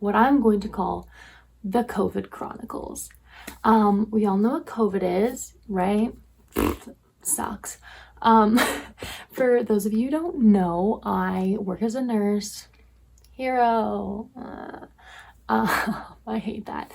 what I'm going to call the COVID Chronicles. We all know what COVID is, right? Sucks. For those of you who don't know, I work as a nurse. Hero. I hate that.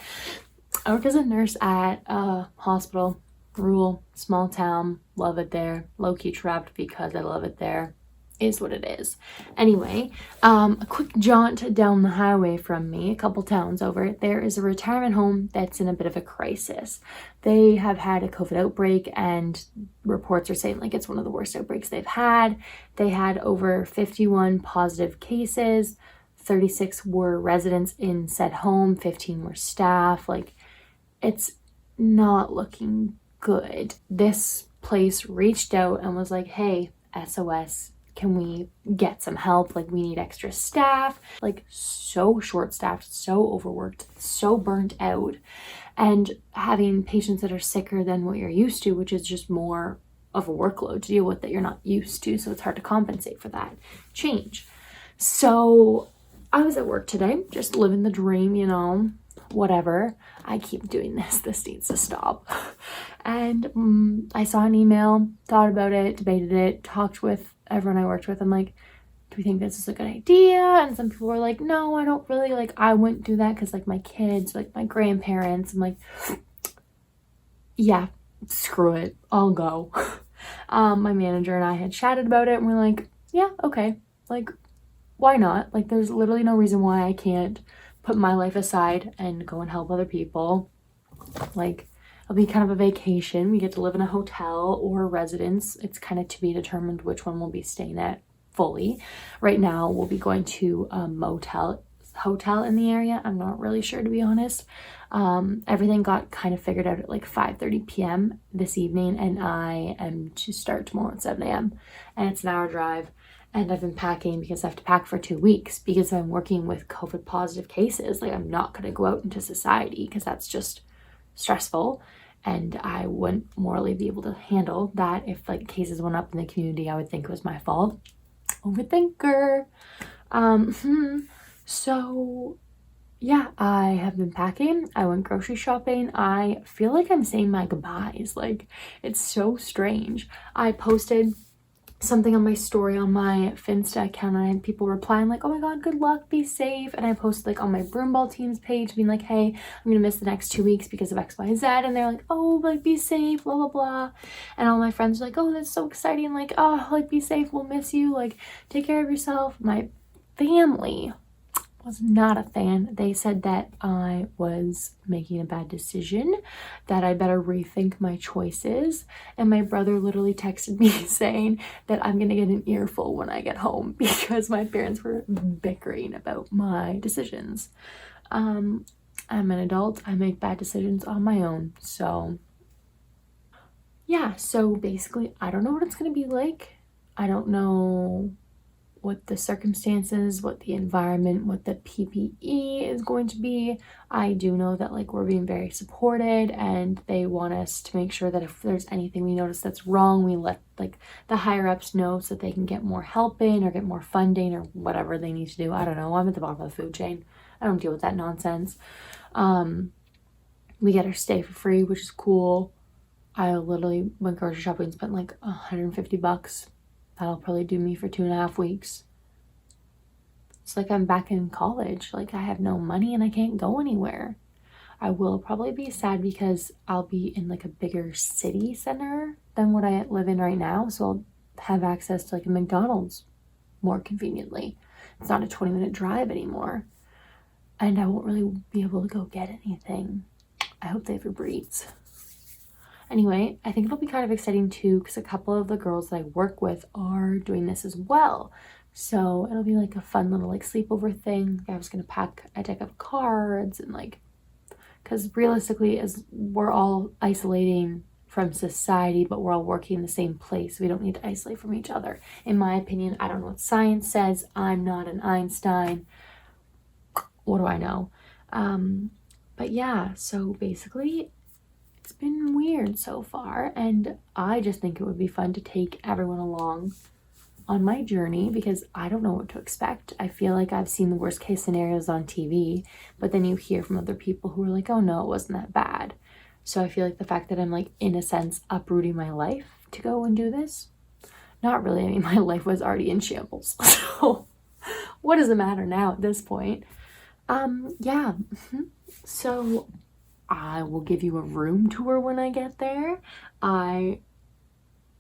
I work as a nurse at a hospital, rural, small town. Love it there. Low-key trapped because I love it there. Is what it is. Anyway, a quick jaunt down the highway from me, a couple towns over, there is a retirement home that's in a bit of a crisis. They have had a COVID outbreak, and reports are saying like it's one of the worst outbreaks they've had. They had over 51 positive cases. 36 were residents in said home, 15 were staff. Like, it's not looking good. This place reached out and was like, hey, SOS, can we get some help? Like, we need extra staff. Like, so short-staffed, so overworked, so burnt out, and having patients that are sicker than what you're used to, which is just more of a workload to deal with that you're not used to, so it's hard to compensate for that change. So I was at work today, just living the dream, you know, whatever. I keep doing this. This needs to stop. And I saw an email, thought about it, debated it, talked with everyone I worked with. I'm like, do we think this is a good idea? And some people were like, no, I don't really, like, I wouldn't do that because, like, my kids, like, my grandparents. I'm like, yeah, screw it. I'll go. My manager and I had chatted about it, and we're like, yeah, okay. Like, why not? Like, there's literally no reason why I can't put my life aside and go and help other people. Like, it'll be kind of a vacation. We get to live in a hotel or a residence. It's kind of to be determined which one we'll be staying at fully. Right now, we'll be going to a hotel in the area. I'm not really sure, to be honest. Everything got kind of figured out at like 5:30 p.m. this evening, and I am to start tomorrow at 7 a.m. and it's an hour drive. And I've been packing because I have to pack for 2 weeks because I'm working with COVID positive cases. Like, I'm not going to go out into society because that's just stressful. And I wouldn't morally be able to handle that. If like cases went up in the community, I would think it was my fault. Overthinker. So yeah, I have been packing. I went grocery shopping. I feel like I'm saying my goodbyes. Like, it's so strange. I posted something on my story on my Finsta account, and I had people replying like, oh my god, good luck, be safe. And I posted like on my broomball team's page being like, hey, I'm gonna miss the next 2 weeks because of XYZ, and they're like, oh, like, be safe, blah blah blah. And all my friends are like, oh, that's so exciting, like, oh, like, be safe, we'll miss you, like, take care of yourself. My family was not a fan. They said that I was making a bad decision, that I better rethink my choices. And my brother literally texted me saying that I'm gonna get an earful when I get home because my parents were bickering about my decisions. I'm an adult. I make bad decisions on my own. So yeah, so basically I don't know what it's gonna be like. I don't know what the circumstances, what the environment, what the PPE is going to be. I do know that like we're being very supported, and they want us to make sure that if there's anything we notice that's wrong, we let like the higher ups know so that they can get more help in or get more funding or whatever they need to do. I don't know. I'm at the bottom of the food chain. I don't deal with that nonsense. We get our stay for free, which is cool. I literally went grocery shopping and spent like $150. That'll probably do me for 2.5 weeks. It's like I'm back in college. Like, I have no money and I can't go anywhere. I will probably be sad because I'll be in like a bigger city center than what I live in right now. So I'll have access to like a McDonald's more conveniently. It's not a 20-minute drive anymore. And I won't really be able to go get anything. I hope they have Uber Eats. Anyway, I think it'll be kind of exciting too because a couple of the girls that I work with are doing this as well. So it'll be like a fun little like sleepover thing. I was gonna pack a deck of cards and like, because realistically, as we're all isolating from society, but we're all working in the same place, we don't need to isolate from each other. In my opinion, I don't know what science says. I'm not an Einstein. What do I know? But yeah, so basically it's been weird so far, and I just think it would be fun to take everyone along on my journey because I don't know what to expect. I feel like I've seen the worst case scenarios on TV, but then you hear from other people who are like, oh no, it wasn't that bad. So I feel like the fact that I'm like, in a sense, uprooting my life to go and do this, not really. I mean, my life was already in shambles. So what does it matter now at this point? Yeah. So I will give you a room tour when I get there. I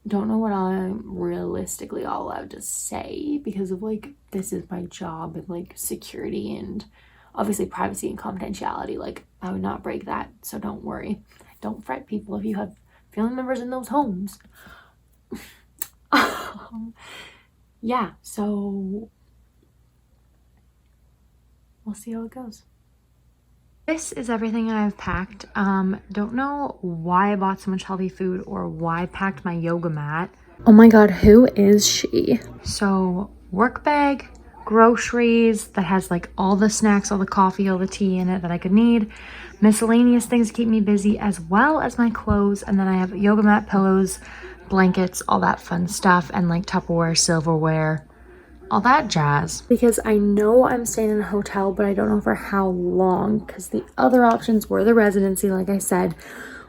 don't know what I'm realistically all allowed to say because of like, this is my job and like security and obviously privacy and confidentiality. Like, I would not break that, so don't worry. Don't fret, people, if you have family members in those homes. Yeah, so we'll see how it goes. This is everything I've packed. Don't know why I bought so much healthy food or why I packed my yoga mat. Oh my god, who is she? So, work bag, groceries that has like all the snacks, all the coffee, all the tea in it that I could need, miscellaneous things to keep me busy, as well as my clothes, and then I have yoga mat, pillows, blankets, all that fun stuff, and like Tupperware, silverware, all that jazz. Because I know I'm staying in a hotel, but I don't know for how long, because the other options were the residency, like I said,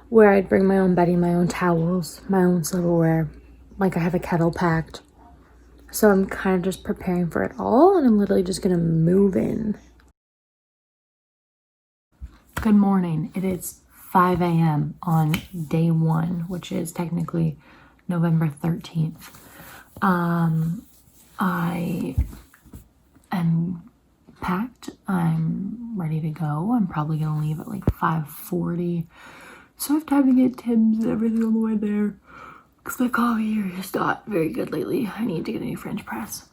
where I'd bring my own bedding, my own towels, my own silverware. Like, I have a kettle packed. So I'm kind of just preparing for it all, and I'm literally just gonna move in. Good morning. It is 5 a.m. on day 1, which is technically November 13th. I am packed. I'm ready to go. I'm probably gonna leave at like 5:40. So I have time to get Tim's and everything on the way there. Because my coffee here is not very good lately. I need to get a new French press.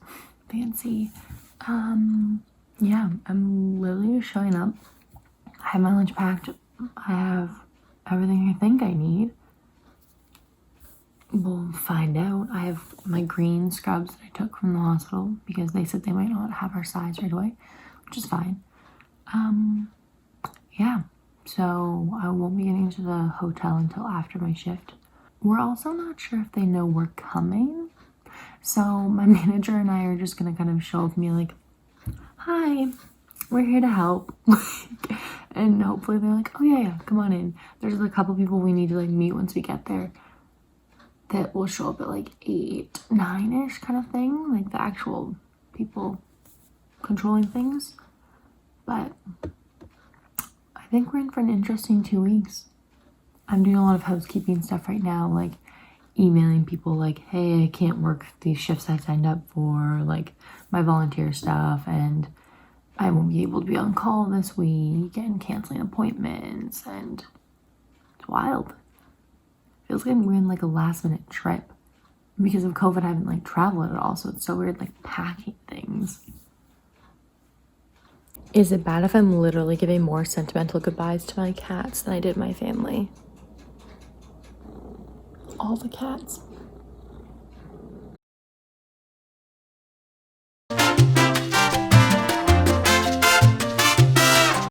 Fancy. Yeah, I'm literally just showing up. I have my lunch packed. I have everything I think I need. We'll find out. I have my green scrubs that I took from the hospital because they said they might not have our size right away, which is fine. Yeah, so I won't be getting to the hotel until after my shift. We're also not sure if they know we're coming. So my manager and I are just gonna kind of show up and be like, hi, we're here to help. And hopefully they're like, oh yeah, come on in. There's a couple people we need to like meet once we get there that will show up at like 8, 9-ish kind of thing. Like the actual people controlling things. But I think we're in for an interesting 2 weeks. I'm doing a lot of housekeeping stuff right now, like emailing people like, hey, I can't work these shifts I signed up for, like my volunteer stuff, and I won't be able to be on call this week, and canceling appointments, and it's wild. Feels like we're in like a last minute trip. Because of COVID, I haven't like traveled at all, so it's so weird like packing things. Is it bad if I'm literally giving more sentimental goodbyes to my cats than I did my family? All the cats.